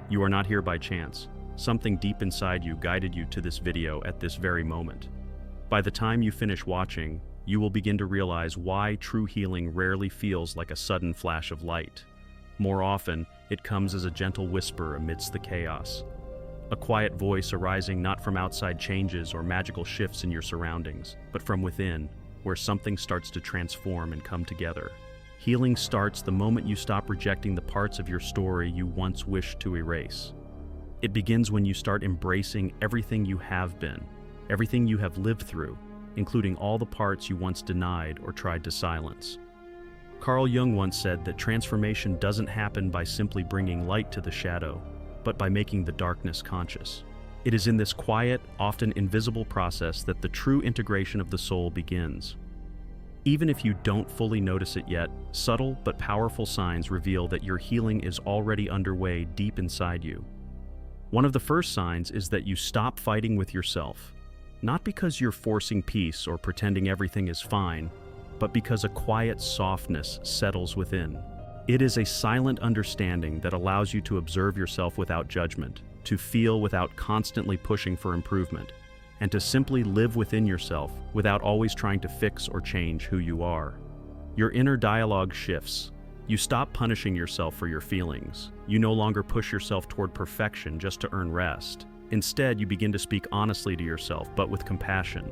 You are not here by chance. Something deep inside you guided you to this video at this very moment. By the time you finish watching, you will begin to realize why true healing rarely feels like a sudden flash of light. More often, it comes as a gentle whisper amidst the chaos. A quiet voice arising not from outside changes or magical shifts in your surroundings, but from within, where something starts to transform and come together. Healing starts the moment you stop rejecting the parts of your story you once wished to erase. It begins when you start embracing everything you have been, everything you have lived through, including all the parts you once denied or tried to silence. Carl Jung once said that transformation doesn't happen by simply bringing light to the shadow, but by making the darkness conscious. It is in this quiet, often invisible process that the true integration of the soul begins. Even if you don't fully notice it yet, subtle but powerful signs reveal that your healing is already underway deep inside you. One of the first signs is that you stop fighting with yourself, not because you're forcing peace or pretending everything is fine, but because a quiet softness settles within. It is a silent understanding that allows you to observe yourself without judgment, to feel without constantly pushing for improvement, and to simply live within yourself without always trying to fix or change who you are. Your inner dialogue shifts. You stop punishing yourself for your feelings. You no longer push yourself toward perfection just to earn rest. Instead, you begin to speak honestly to yourself, but with compassion.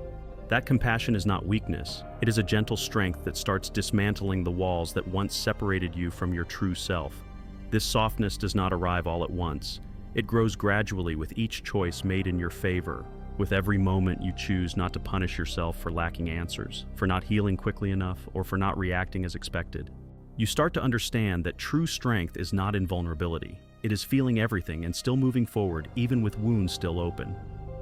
That compassion is not weakness. It is a gentle strength that starts dismantling the walls that once separated you from your true self. This softness does not arrive all at once. It grows gradually with each choice made in your favor, with every moment you choose not to punish yourself for lacking answers, for not healing quickly enough, or for not reacting as expected. You start to understand that true strength is not invulnerability. It is feeling everything and still moving forward, even with wounds still open.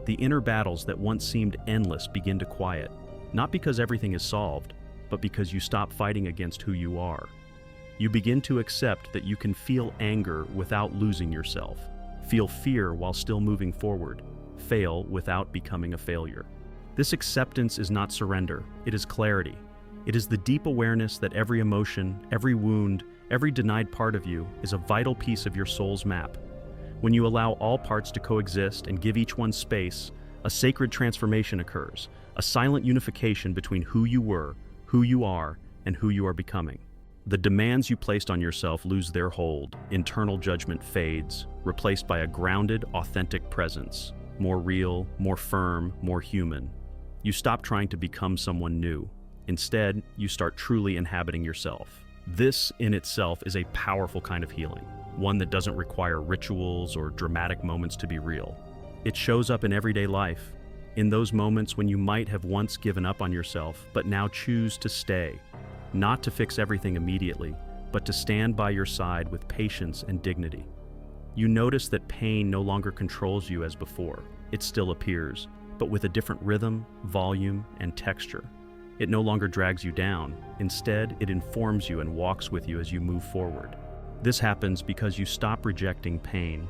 The inner battles that once seemed endless begin to quiet, not because everything is solved, but because you stop fighting against who you are. You begin to accept that you can feel anger without losing yourself, feel fear while still moving forward, fail without becoming a failure. This acceptance is not surrender, it is clarity. It is the deep awareness that every emotion, every wound, every denied part of you is a vital piece of your soul's map. When you allow all parts to coexist and give each one space, a sacred transformation occurs, a silent unification between who you were, who you are, and who you are becoming. The demands you placed on yourself lose their hold, internal judgment fades, replaced by a grounded, authentic presence, more real, more firm, more human. You stop trying to become someone new. Instead, you start truly inhabiting yourself. This in itself is a powerful kind of healing, one that doesn't require rituals or dramatic moments to be real. It shows up in everyday life, in those moments when you might have once given up on yourself, but now choose to stay, not to fix everything immediately, but to stand by your side with patience and dignity. You notice that pain no longer controls you as before. It still appears, but with a different rhythm, volume, and texture. It no longer drags you down. Instead, it informs you and walks with you as you move forward. This happens because you stop rejecting pain.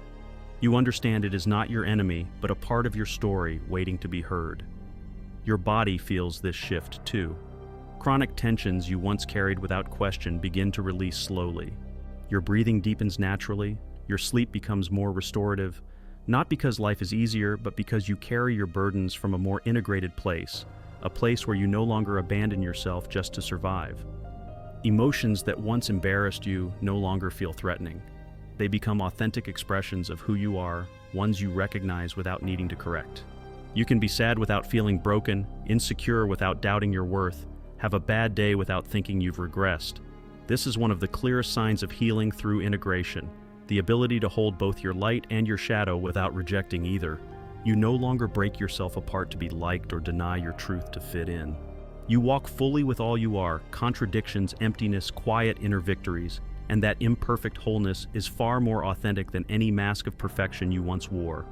You understand it is not your enemy, but a part of your story waiting to be heard. Your body feels this shift too. Chronic tensions you once carried without question begin to release slowly. Your breathing deepens naturally, your sleep becomes more restorative, not because life is easier, but because you carry your burdens from a more integrated place, a place where you no longer abandon yourself just to survive. Emotions that once embarrassed you no longer feel threatening. They become authentic expressions of who you are, ones you recognize without needing to correct. You can be sad without feeling broken, insecure without doubting your worth, have a bad day without thinking you've regressed. This is one of the clearest signs of healing through integration, the ability to hold both your light and your shadow without rejecting either. You no longer break yourself apart to be liked or deny your truth to fit in. You walk fully with all you are, contradictions, emptiness, quiet inner victories, and that imperfect wholeness is far more authentic than any mask of perfection you once wore.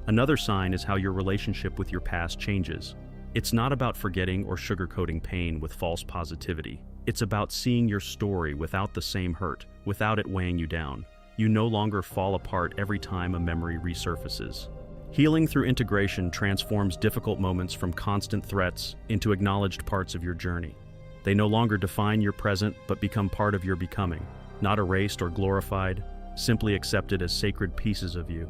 Another sign is how your relationship with your past changes. It's not about forgetting or sugarcoating pain with false positivity. It's about seeing your story without the same hurt, without it weighing you down. You no longer fall apart every time a memory resurfaces. Healing through integration transforms difficult moments from constant threats into acknowledged parts of your journey. They no longer define your present, but become part of your becoming, not erased or glorified, simply accepted as sacred pieces of you.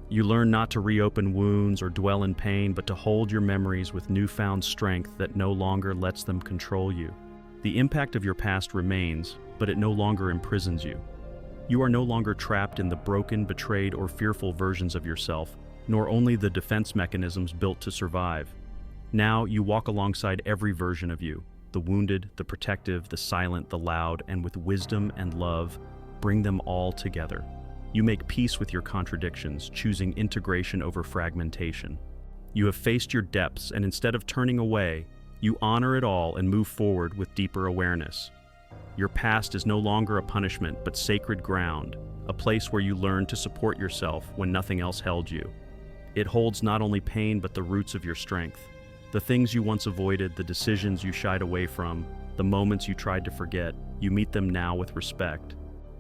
You learn not to reopen wounds or dwell in pain, but to hold your memories with newfound strength that no longer lets them control you. The impact of your past remains, but it no longer imprisons you. You are no longer trapped in the broken, betrayed, or fearful versions of yourself, nor only the defense mechanisms built to survive. Now you walk alongside every version of you, the wounded, the protective, the silent, the loud, and with wisdom and love, bring them all together. You make peace with your contradictions, choosing integration over fragmentation. You have faced your depths, and instead of turning away, you honor it all and move forward with deeper awareness. Your past is no longer a punishment, but sacred ground, a place where you learn to support yourself when nothing else held you. It holds not only pain, but the roots of your strength. The things you once avoided, the decisions you shied away from, the moments you tried to forget, you meet them now with respect.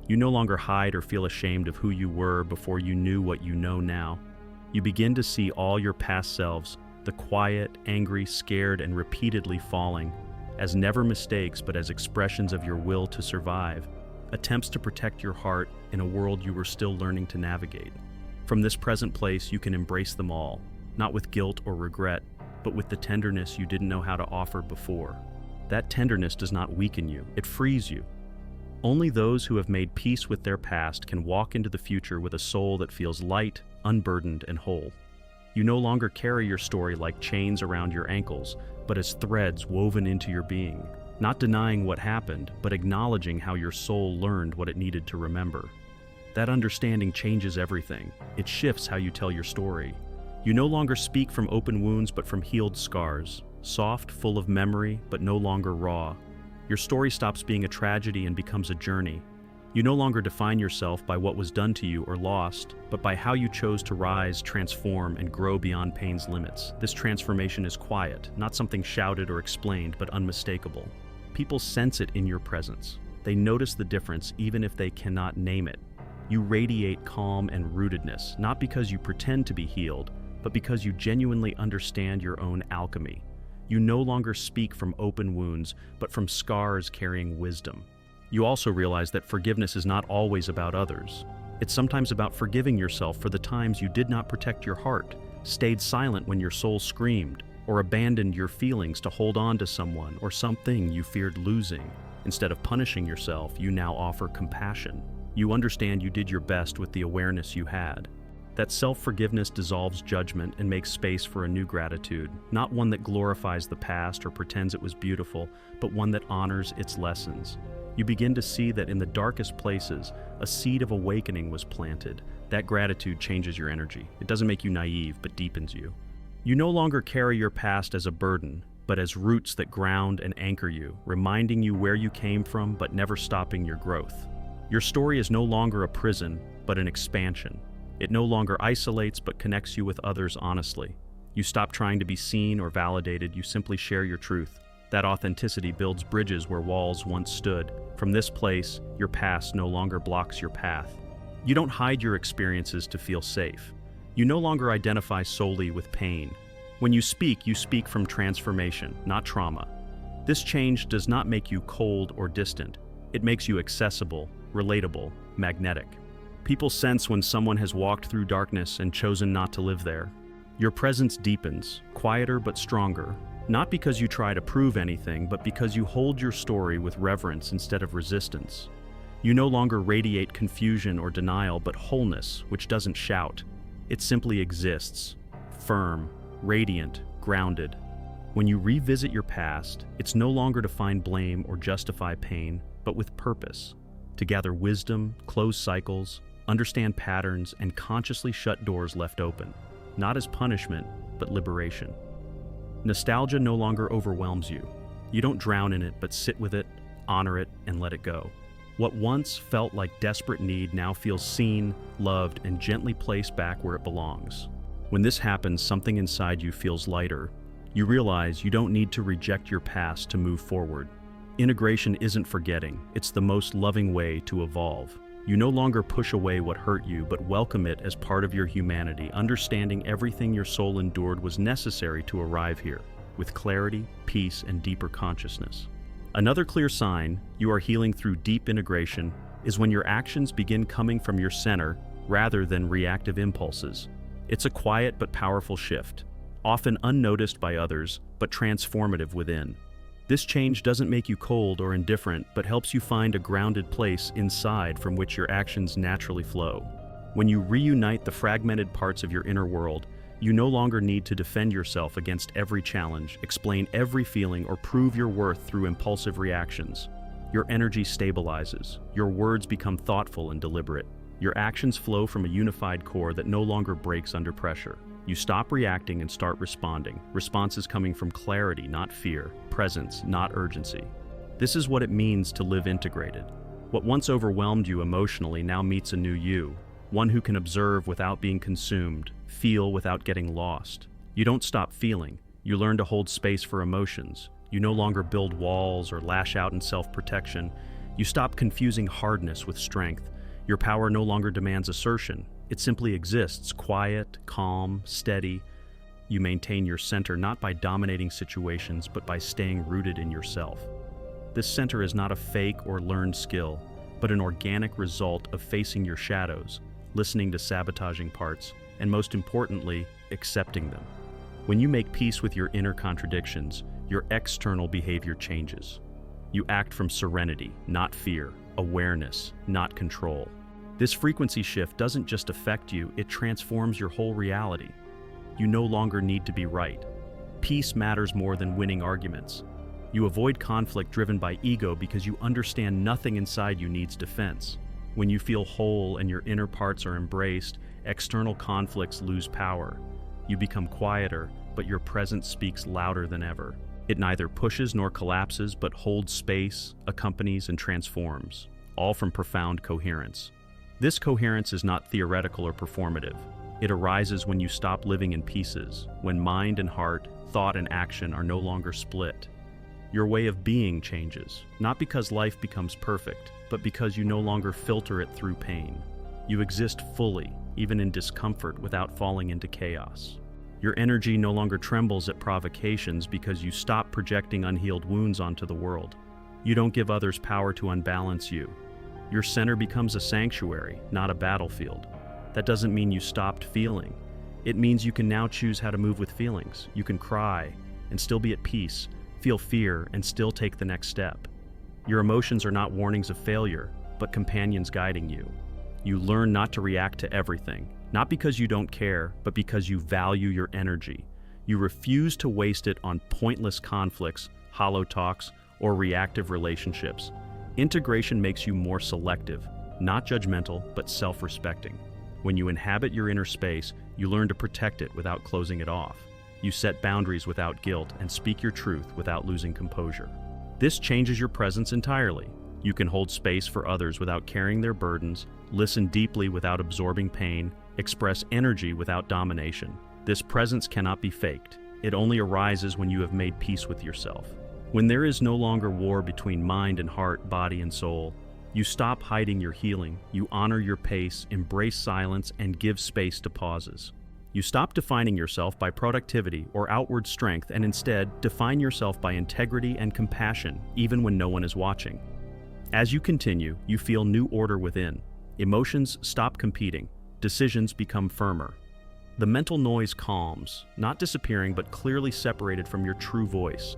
You no longer hide or feel ashamed of who you were before you knew what you know now. You begin to see all your past selves, the quiet, angry, scared, and repeatedly falling, as never mistakes but as expressions of your will to survive, attempts to protect your heart in a world you were still learning to navigate. From this present place, you can embrace them all, not with guilt or regret, but with the tenderness you didn't know how to offer before. That tenderness does not weaken you, it frees you. Only those who have made peace with their past can walk into the future with a soul that feels light, unburdened, and whole. You no longer carry your story like chains around your ankles, but as threads woven into your being, not denying what happened, but acknowledging how your soul learned what it needed to remember. That understanding changes everything. It shifts how you tell your story. You no longer speak from open wounds, but from healed scars, soft, full of memory, but no longer raw. Your story stops being a tragedy and becomes a journey. You no longer define yourself by what was done to you or lost, but by how you chose to rise, transform, and grow beyond pain's limits. This transformation is quiet, not something shouted or explained, but unmistakable. People sense it in your presence. They notice the difference even if they cannot name it. You radiate calm and rootedness, not because you pretend to be healed, but because you genuinely understand your own alchemy. You no longer speak from open wounds, but from scars carrying wisdom. You also realize that forgiveness is not always about others. It's sometimes about forgiving yourself for the times you did not protect your heart, stayed silent when your soul screamed, or abandoned your feelings to hold on to someone or something you feared losing. Instead of punishing yourself, you now offer compassion. You understand you did your best with the awareness you had. That self-forgiveness dissolves judgment and makes space for a new gratitude, not one that glorifies the past or pretends it was beautiful, but one that honors its lessons. You begin to see that in the darkest places, a seed of awakening was planted. That gratitude changes your energy. It doesn't make you naive, but deepens you. You no longer carry your past as a burden, but as roots that ground and anchor you, reminding you where you came from, but never stopping your growth. Your story is no longer a prison, but an expansion. It no longer isolates, but connects you with others honestly. You stop trying to be seen or validated, you simply share your truth. That authenticity builds bridges where walls once stood. From this place, your past no longer blocks your path. You don't hide your experiences to feel safe. You no longer identify solely with pain. When you speak from transformation, not trauma. This change does not make you cold or distant. It makes you accessible, relatable, magnetic. People sense when someone has walked through darkness and chosen not to live there. Your presence deepens, quieter but stronger, not because you try to prove anything, but because you hold your story with reverence instead of resistance. You no longer radiate confusion or denial, but wholeness, which doesn't shout. It simply exists, firm, radiant, grounded. When you revisit your past, it's no longer to find blame or justify pain, but with purpose, to gather wisdom, close cycles, understand patterns, and consciously shut doors left open, not as punishment, but liberation. Nostalgia no longer overwhelms you. You don't drown in it, but sit with it, honor it, and let it go. What once felt like desperate need now feels seen, loved, and gently placed back where it belongs. When this happens, something inside you feels lighter. You realize you don't need to reject your past to move forward. Integration isn't forgetting, it's the most loving way to evolve. You no longer push away what hurt you, but welcome it as part of your humanity, understanding everything your soul endured was necessary to arrive here, with clarity, peace, and deeper consciousness. Another clear sign you are healing through deep integration is when your actions begin coming from your center rather than reactive impulses. It's a quiet but powerful shift, often unnoticed by others, but transformative within. This change doesn't make you cold or indifferent, but helps you find a grounded place inside from which your actions naturally flow. When you reunite the fragmented parts of your inner world, you no longer need to defend yourself against every challenge, explain every feeling, or prove your worth through impulsive reactions. Your energy stabilizes, your words become thoughtful and deliberate. Your actions flow from a unified core that no longer breaks under pressure. You stop reacting and start responding. Responses coming from clarity, not fear, presence, not urgency. This is what it means to live integrated. What once overwhelmed you emotionally now meets a new you, one who can observe without being consumed, feel without getting lost. You don't stop feeling. You learn to hold space for emotions. You no longer build walls or lash out in self-protection. You stop confusing hardness with strength. Your power no longer demands assertion. It simply exists, quiet, calm, steady. You maintain your center not by dominating situations, but by staying rooted in yourself. This center is not a fake or learned skill, but an organic result of facing your shadows, listening to sabotaging parts, and most importantly, accepting them. When you make peace with your inner contradictions, your external behavior changes. You act from serenity, not fear, awareness, not control. This frequency shift doesn't just affect you, it transforms your whole reality. You no longer need to be right. Peace matters more than winning arguments. You avoid conflict driven by ego because you understand nothing inside you needs defense. When you feel whole and your inner parts are embraced, external conflicts lose power. You become quieter, but your presence speaks louder than ever. It neither pushes nor collapses, but holds space, accompanies, and transforms, all from profound coherence. This coherence is not theoretical or performative. It arises when you stop living in pieces, when mind and heart, thought and action are no longer split. Your way of being changes, not because life becomes perfect, but because you no longer filter it through pain. You exist fully, even in discomfort, without falling into chaos. Your energy no longer trembles at provocations because you stop projecting unhealed wounds onto the world. You don't give others power to unbalance you. Your center becomes a sanctuary, not a battlefield. That doesn't mean you stopped feeling. It means you can now choose how to move with feelings. You can cry and still be at peace, feel fear and still take the next step. Your emotions are not warnings of failure, but companions guiding you. You learn not to react to everything, not because you don't care, but because you value your energy. You refuse to waste it on pointless conflicts, hollow talks, or reactive relationships. Integration makes you more selective, not judgmental, but self-respecting. When you inhabit your inner space, you learn to protect it without closing it off. You set boundaries without guilt and speak your truth without losing composure. This changes your presence entirely. You can hold space for others without carrying their burdens, listen deeply without absorbing pain, express energy without domination. This presence cannot be faked. It only arises when you have made peace with yourself. When there is no longer war between mind and heart, body and soul, you stop hiding your healing, you honor your pace, embrace silence, and give space to pauses. You stop defining yourself by productivity or outward strength and instead define yourself by integrity and compassion, even when no one is watching. As you continue, you feel new order within. Emotions stop competing. Decisions become firmer. The mental noise calms, not disappearing but clearly separated from your true voice.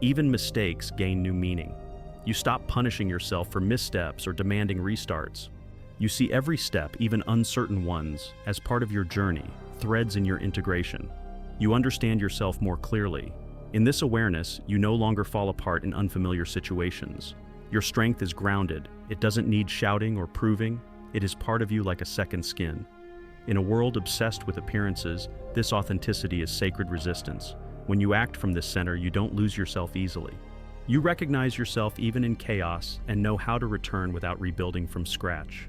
Even mistakes gain new meaning. You stop punishing yourself for missteps or demanding restarts. You see every step, even uncertain ones, as part of your journey, threads in your integration. You understand yourself more clearly. In this awareness, you no longer fall apart in unfamiliar situations. Your strength is grounded. It doesn't need shouting or proving. It is part of you like a second skin. In a world obsessed with appearances, this authenticity is sacred resistance. When you act from this center, you don't lose yourself easily. You recognize yourself even in chaos and know how to return without rebuilding from scratch.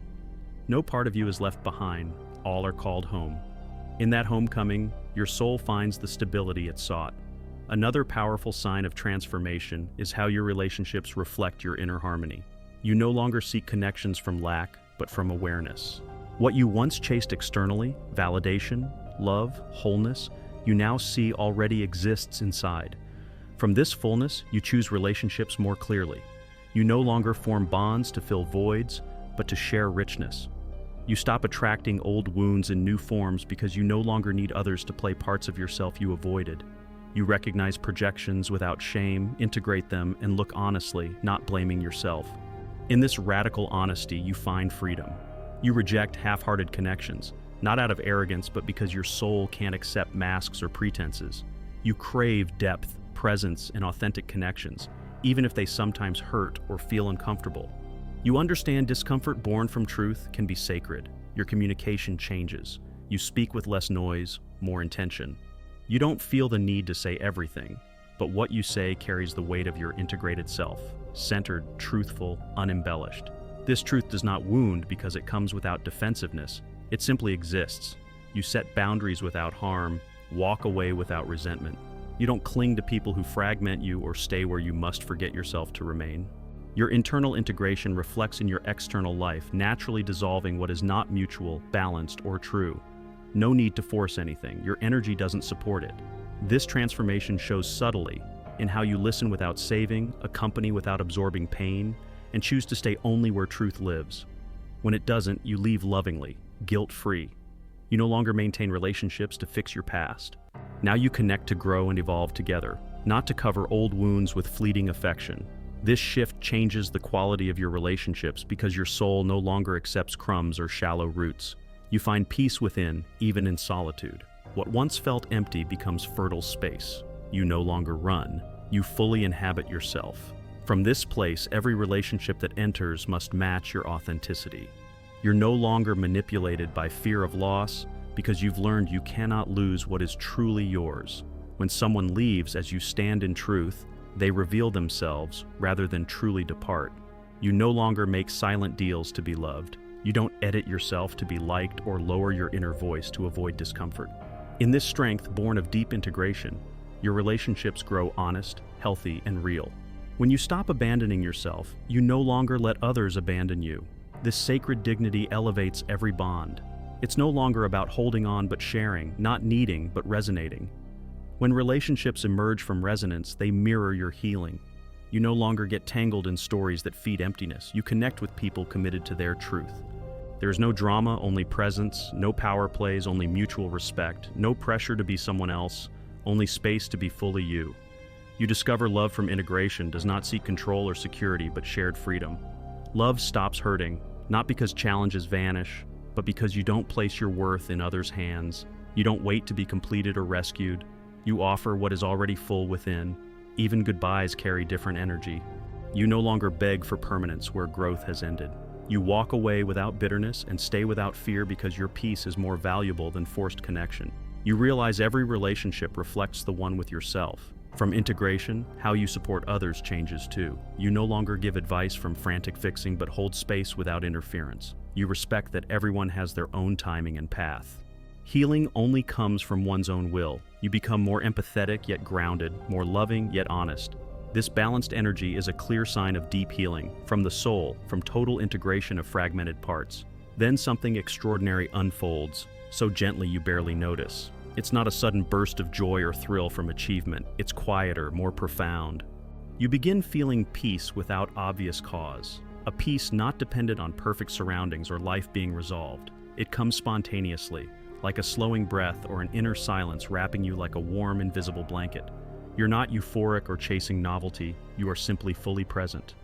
No part of you is left behind. All are called home. In that homecoming, your soul finds the stability it sought. Another powerful sign of transformation is how your relationships reflect your inner harmony. You no longer seek connections from lack, but from awareness. What you once chased externally, validation, love, wholeness, you now see already exists inside. From this fullness, you choose relationships more clearly. You no longer form bonds to fill voids, but to share richness. You stop attracting old wounds in new forms because you no longer need others to play parts of yourself you avoided. You recognize projections without shame, integrate them, and look honestly, not blaming yourself. In this radical honesty, you find freedom. You reject half-hearted connections, not out of arrogance, but because your soul can't accept masks or pretenses. You crave depth, presence, and authentic connections, even if they sometimes hurt or feel uncomfortable. You understand discomfort born from truth can be sacred. Your communication changes. You speak with less noise, more intention. You don't feel the need to say everything, but what you say carries the weight of your integrated self, centered, truthful, unembellished. This truth does not wound because it comes without defensiveness. It simply exists. You set boundaries without harm, walk away without resentment. You don't cling to people who fragment you or stay where you must forget yourself to remain. Your internal integration reflects in your external life, naturally dissolving what is not mutual, balanced, or true. No need to force anything. Your energy doesn't support it. This transformation shows subtly in how you listen without saving, accompany without absorbing pain, and choose to stay only where truth lives. When it doesn't, you leave lovingly, guilt-free. You no longer maintain relationships to fix your past. Now you connect to grow and evolve together, not to cover old wounds with fleeting affection. This shift changes the quality of your relationships because your soul no longer accepts crumbs or shallow roots. You find peace within, even in solitude. What once felt empty becomes fertile space. You no longer run. You fully inhabit yourself. From this place, every relationship that enters must match your authenticity. You're no longer manipulated by fear of loss because you've learned you cannot lose what is truly yours. When someone leaves as you stand in truth, they reveal themselves rather than truly depart. You no longer make silent deals to be loved. You don't edit yourself to be liked or lower your inner voice to avoid discomfort. In this strength, born of deep integration, your relationships grow honest, healthy, and real. When you stop abandoning yourself, you no longer let others abandon you. This sacred dignity elevates every bond. It's no longer about holding on but sharing, not needing but resonating. When relationships emerge from resonance, they mirror your healing. You no longer get tangled in stories that feed emptiness. You connect with people committed to their truth. There is no drama, only presence, no power plays, only mutual respect, no pressure to be someone else, only space to be fully you. You discover love from integration does not seek control or security, but shared freedom. Love stops hurting, not because challenges vanish, but because you don't place your worth in others' hands. You don't wait to be completed or rescued. You offer what is already full within. Even goodbyes carry different energy. You no longer beg for permanence where growth has ended. You walk away without bitterness and stay without fear because your peace is more valuable than forced connection. You realize every relationship reflects the one with yourself. From integration, how you support others changes too. You no longer give advice from frantic fixing but hold space without interference. You respect that everyone has their own timing and path. Healing only comes from one's own will. You become more empathetic yet grounded, more loving yet honest. This balanced energy is a clear sign of deep healing, from the soul, from total integration of fragmented parts. Then something extraordinary unfolds, so gently you barely notice. It's not a sudden burst of joy or thrill from achievement. It's quieter, more profound. You begin feeling peace without obvious cause. A peace not dependent on perfect surroundings or life being resolved. It comes spontaneously, like a slowing breath or an inner silence wrapping you like a warm, invisible blanket. You're not euphoric or chasing novelty. You are simply fully present.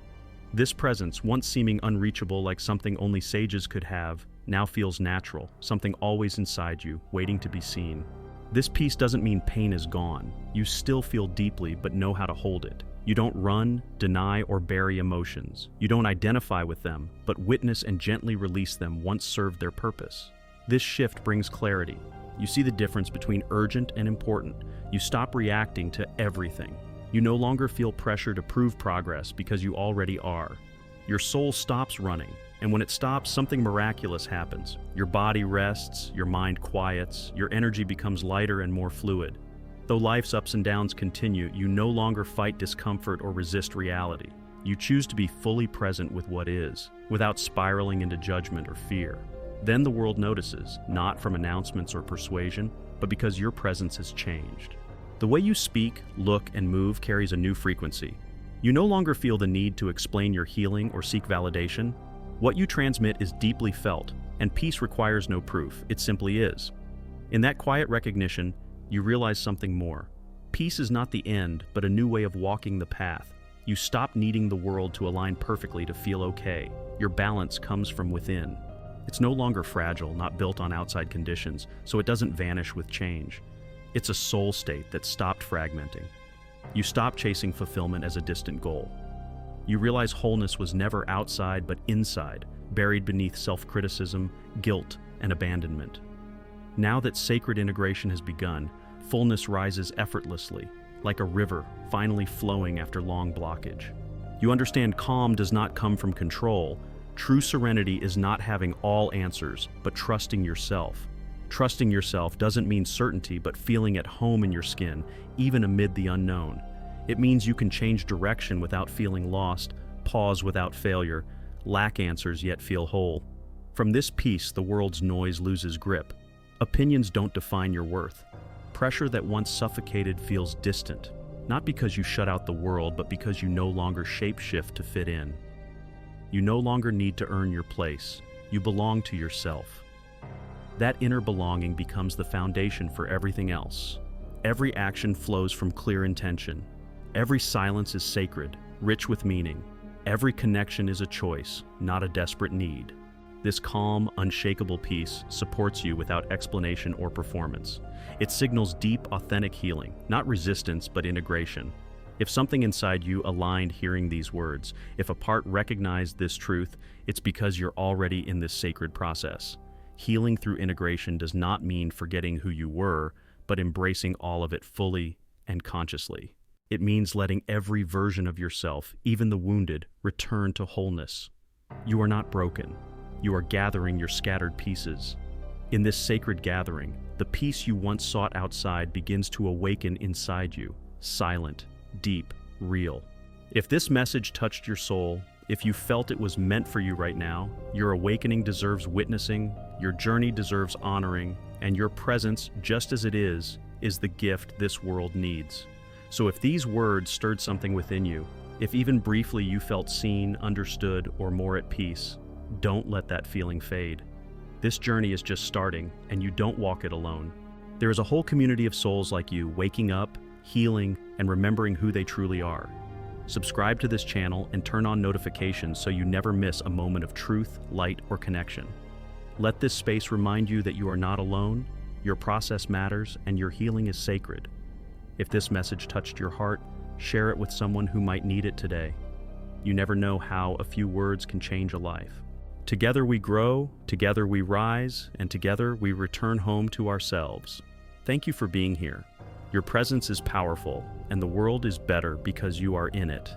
This presence, once seeming unreachable like something only sages could have, now feels natural, something always inside you, waiting to be seen. This peace doesn't mean pain is gone. You still feel deeply, but know how to hold it. You don't run, deny, or bury emotions. You don't identify with them, but witness and gently release them once served their purpose. This shift brings clarity. You see the difference between urgent and important. You stop reacting to everything. You no longer feel pressure to prove progress because you already are. Your soul stops running, and when it stops, something miraculous happens. Your body rests, your mind quiets, your energy becomes lighter and more fluid. Though life's ups and downs continue, you no longer fight discomfort or resist reality. You choose to be fully present with what is, without spiraling into judgment or fear. Then the world notices, not from announcements or persuasion, but because your presence has changed. The way you speak, look, and move carries a new frequency. You no longer feel the need to explain your healing or seek validation. What you transmit is deeply felt, and peace requires no proof, it simply is. In that quiet recognition, you realize something more. Peace is not the end, but a new way of walking the path. You stop needing the world to align perfectly to feel okay. Your balance comes from within. It's no longer fragile, not built on outside conditions, so it doesn't vanish with change. It's a soul state that stopped fragmenting. You stop chasing fulfillment as a distant goal. You realize wholeness was never outside but inside, buried beneath self-criticism, guilt, and abandonment. Now that sacred integration has begun, fullness rises effortlessly, like a river finally flowing after long blockage. You understand calm does not come from control. True serenity is not having all answers, but trusting yourself. Trusting yourself doesn't mean certainty, but feeling at home in your skin, even amid the unknown. It means you can change direction without feeling lost, pause without failure, lack answers yet feel whole. From this peace, the world's noise loses grip. Opinions don't define your worth. Pressure that once suffocated feels distant, not because you shut out the world, but because you no longer shape-shift to fit in. You no longer need to earn your place. You belong to yourself. That inner belonging becomes the foundation for everything else. Every action flows from clear intention. Every silence is sacred, rich with meaning. Every connection is a choice, not a desperate need. This calm, unshakable peace supports you without explanation or performance. It signals deep, authentic healing, not resistance, but integration. If something inside you aligned hearing these words, if a part recognized this truth, it's because you're already in this sacred process. Healing through integration does not mean forgetting who you were, but embracing all of it fully and consciously. It means letting every version of yourself, even the wounded, return to wholeness. You are not broken. You are gathering your scattered pieces. In this sacred gathering, the peace you once sought outside begins to awaken inside you, silent, deep, real. If this message touched your soul, if you felt it was meant for you right now, your awakening deserves witnessing, your journey deserves honoring, and your presence, just as it is the gift this world needs. So if these words stirred something within you, if even briefly you felt seen, understood, or more at peace, don't let that feeling fade. This journey is just starting, and you don't walk it alone. There is a whole community of souls like you waking up, healing, and remembering who they truly are. Subscribe to this channel and turn on notifications so you never miss a moment of truth, light, or connection. Let this space remind you that you are not alone, your process matters, and your healing is sacred. If this message touched your heart, share it with someone who might need it today. You never know how a few words can change a life. Together we grow, together we rise, and together we return home to ourselves. Thank you for being here. Your presence is powerful, and the world is better because you are in it.